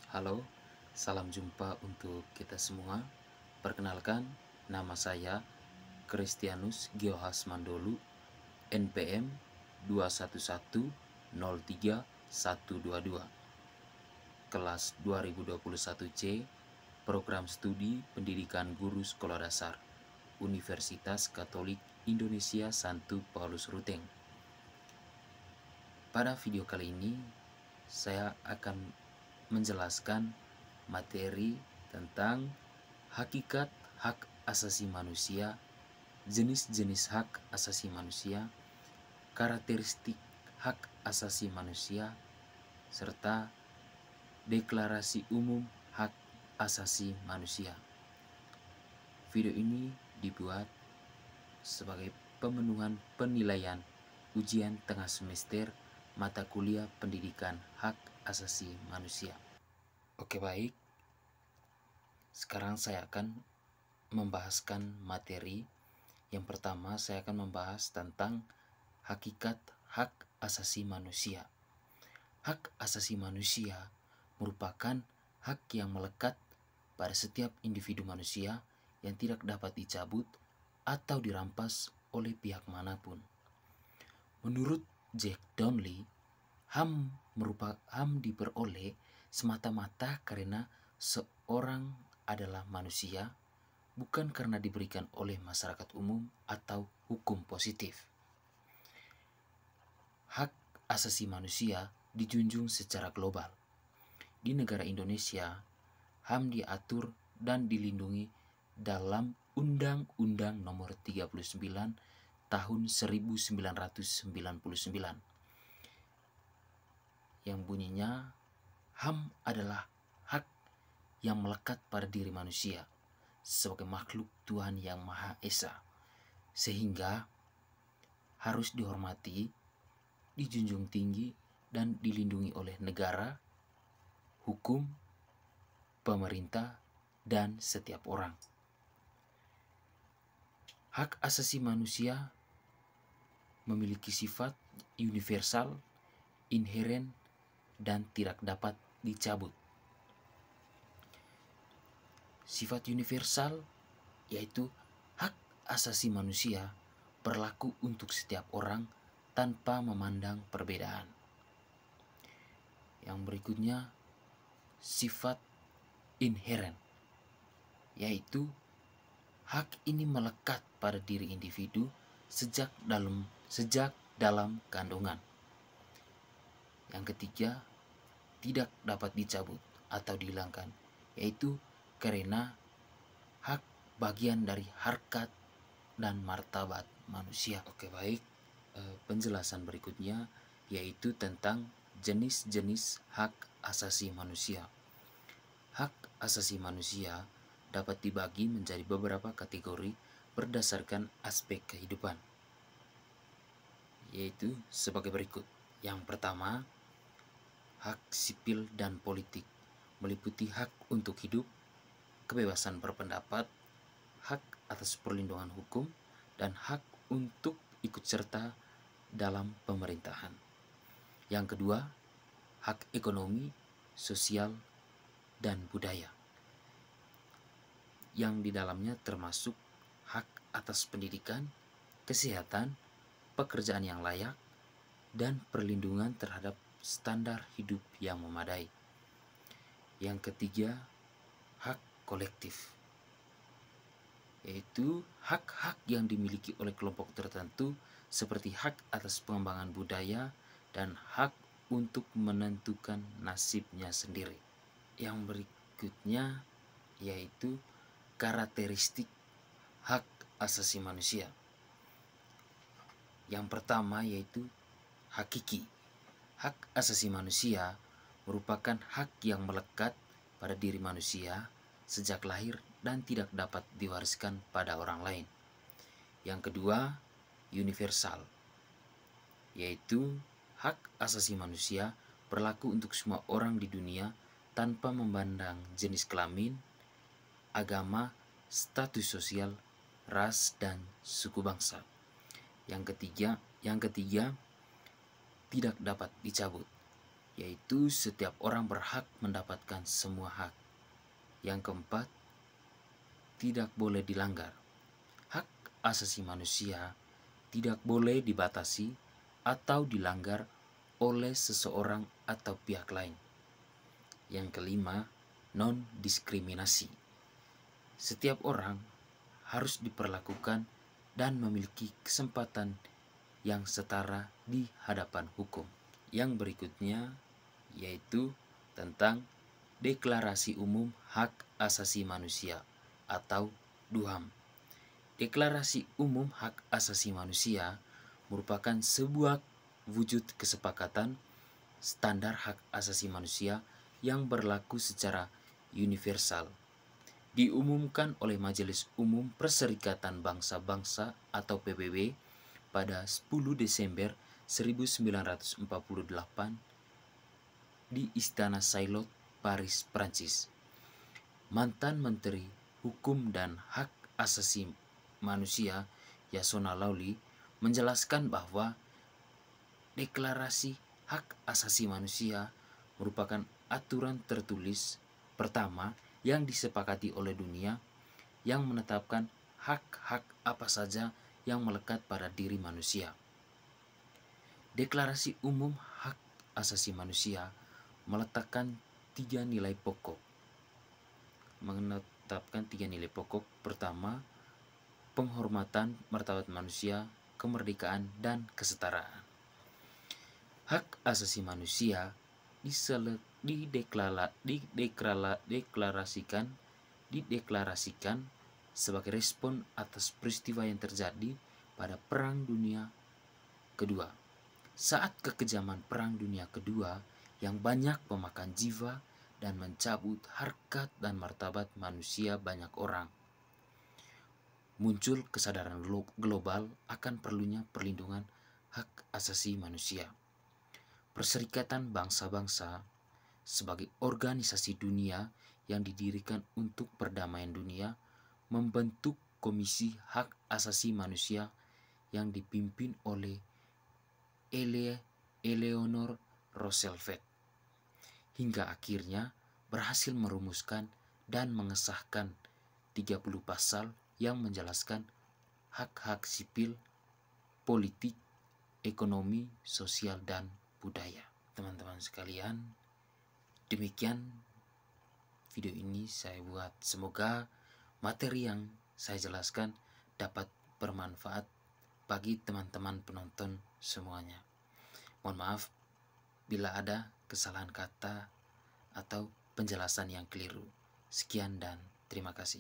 Halo, salam jumpa untuk kita semua. Perkenalkan, nama saya Kristianus Giohas Mandolu, NPM 21103122, kelas 2021C, Program Studi Pendidikan Guru Sekolah Dasar, Universitas Katolik Indonesia Santo Paulus Ruteng. Pada video kali ini, saya akan menjelaskan materi tentang hakikat hak asasi manusia, jenis-jenis hak asasi manusia, karakteristik hak asasi manusia, serta deklarasi umum hak asasi manusia. Video ini dibuat sebagai pemenuhan penilaian ujian tengah semester mata kuliah pendidikan hak asasi manusia. Oke, baik. Sekarang saya akan membahaskan materi. Yang pertama, saya akan membahas tentang hakikat hak asasi manusia. Hak asasi manusia merupakan hak yang melekat pada setiap individu manusia yang tidak dapat dicabut atau dirampas oleh pihak manapun. Menurut Jack Donnelly, HAM diperoleh semata-mata karena seorang adalah manusia, bukan karena diberikan oleh masyarakat umum atau hukum positif. Hak asasi manusia dijunjung secara global. Di negara Indonesia, HAM diatur dan dilindungi dalam Undang-Undang Nomor 39 Tahun 1999 yang bunyinya, HAM adalah hak yang melekat pada diri manusia sebagai makhluk Tuhan yang Maha Esa, sehingga harus dihormati, dijunjung tinggi, dan dilindungi oleh negara, hukum, pemerintah, dan setiap orang. Hak asasi manusia memiliki sifat universal, inheren, dan tidak dapat dicabut. Sifat universal yaitu hak asasi manusia berlaku untuk setiap orang tanpa memandang perbedaan. Yang berikutnya, sifat inheren, yaitu hak ini melekat pada diri individu sejak dalam kandungan. Yang ketiga, tidak dapat dicabut atau dihilangkan, yaitu karena hak bagian dari harkat dan martabat manusia. Oke, baik. Penjelasan berikutnya yaitu tentang jenis-jenis hak asasi manusia. Hak asasi manusia dapat dibagi menjadi beberapa kategori berdasarkan aspek kehidupan, yaitu sebagai berikut. Yang pertama, hak sipil dan politik, meliputi hak untuk hidup, kebebasan berpendapat, hak atas perlindungan hukum, dan hak untuk ikut serta dalam pemerintahan. Yang kedua, hak ekonomi, sosial, dan budaya, yang di dalamnya termasuk hak atas pendidikan, kesehatan, pekerjaan yang layak, dan perlindungan terhadap standar hidup yang memadai. Yang ketiga, hak kolektif, yaitu hak-hak yang dimiliki oleh kelompok tertentu seperti hak atas pengembangan budaya dan hak untuk menentukan nasibnya sendiri. Yang berikutnya yaitu karakteristik hak asasi manusia. Yang pertama yaitu hakiki. Hak asasi manusia merupakan hak yang melekat pada diri manusia sejak lahir dan tidak dapat diwariskan pada orang lain. Yang kedua, universal, yaitu hak asasi manusia berlaku untuk semua orang di dunia tanpa memandang jenis kelamin, agama, status sosial, ras, dan suku bangsa. Yang ketiga, tidak dapat dicabut, yaitu setiap orang berhak mendapatkan semua hak. Yang keempat, tidak boleh dilanggar. Hak asasi manusia tidak boleh dibatasi atau dilanggar oleh seseorang atau pihak lain. Yang kelima, non-diskriminasi. Setiap orang harus diperlakukan dan memiliki kesempatan yang setara di hadapan hukum. Yang berikutnya yaitu tentang Deklarasi Umum Hak Asasi Manusia atau DUHAM. Deklarasi Umum Hak Asasi Manusia merupakan sebuah wujud kesepakatan standar hak asasi manusia yang berlaku secara universal. Diumumkan oleh Majelis Umum Perserikatan Bangsa-Bangsa atau PBB pada 10 Desember 1948 di Istana Chaillot, Paris, Prancis. Mantan Menteri Hukum dan Hak Asasi Manusia Yasona Lawli menjelaskan bahwa Deklarasi Hak Asasi Manusia merupakan aturan tertulis pertama yang disepakati oleh dunia yang menetapkan hak-hak apa saja yang melekat pada diri manusia. Deklarasi Umum Hak Asasi Manusia menetapkan tiga nilai pokok. Pertama, penghormatan martabat manusia, kemerdekaan, dan kesetaraan. Hak asasi manusia dideklarasikan sebagai respon atas peristiwa yang terjadi pada Perang Dunia Kedua. Saat kekejaman Perang Dunia Kedua yang banyak memakan jiwa dan mencabut harkat dan martabat manusia banyak orang, muncul kesadaran global akan perlunya perlindungan hak asasi manusia. Perserikatan Bangsa-Bangsa sebagai organisasi dunia yang didirikan untuk perdamaian dunia membentuk Komisi Hak Asasi Manusia yang dipimpin oleh Eleanor Roosevelt, hingga akhirnya berhasil merumuskan dan mengesahkan 30 pasal yang menjelaskan hak-hak sipil, politik, ekonomi, sosial, dan budaya. Teman-teman sekalian, demikian video ini saya buat. Semoga materi yang saya jelaskan dapat bermanfaat bagi teman-teman penonton semuanya. Mohon maaf bila ada kesalahan kata atau penjelasan yang keliru. Sekian dan terima kasih.